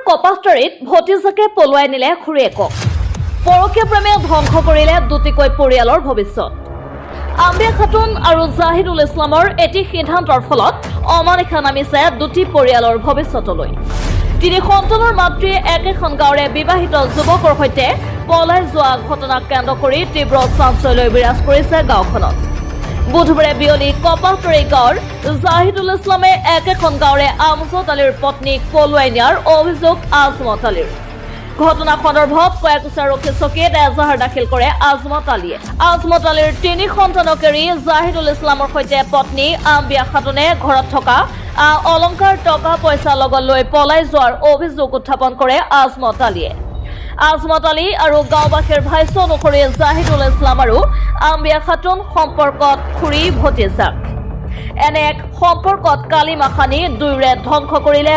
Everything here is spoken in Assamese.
কপাহতৰীত ভতিজাকে পলুৱাই নিলে খুৰীয়েকক পৰকীয়া প্ৰেমে ধ্বংস কৰিলে দুটিকৈ পৰিয়ালৰ ভৱিষ্যত আম্বিয়া খাতুন আৰু জাহিদুল ইছলামৰ এটি সিদ্ধান্তৰ ফলত অমানিশা নামিছে দুটি পৰিয়ালৰ ভৱিষ্যতলৈ তিনি সন্তানৰ মাতৃয়ে একেখন গাঁৱৰে বিবাহিত যুৱকৰ সৈতে পলাই যোৱা ঘটনাক কেন্দ্ৰ কৰি তীব্ৰ চাঞ্চল্য বিৰাজ কৰিছে গাঁওখনত বুধবাৰে বিয়লি কপাহতৰী গাঁৱৰ জাহিদুল ইছলামে একেখন গাঁৱৰে আমজদ আলীৰ পত্নীক পলুৱাই নিয়াৰ অভিযোগ আজমত আলীৰ ঘটনা সন্দৰ্ভত কয়াকুছা আৰক্ষী চকীত এজাহাৰ দাখিল কৰে আজমত আলীৰ তিনি সন্তানক এৰি জাহিদুল ইছলামৰ সৈতে পত্নী আম্বিয়া খাতুনে ঘৰত থকা অলংকাৰ টকা পইচা লগত লৈ পলাই যোৱাৰ অভিযোগ উত্থাপন কৰে আজমত আলী আৰু গাঁওবাসীৰ ভাষ্য অনুসৰি জাহিদুল ইছলাম আৰু আম্বিয়া খাতুন সম্পৰ্কত খুৰী ভতিজাক এনে এক সম্পৰ্কত কালিমা খানি দুয়োৰে ধ্বংস কৰিলে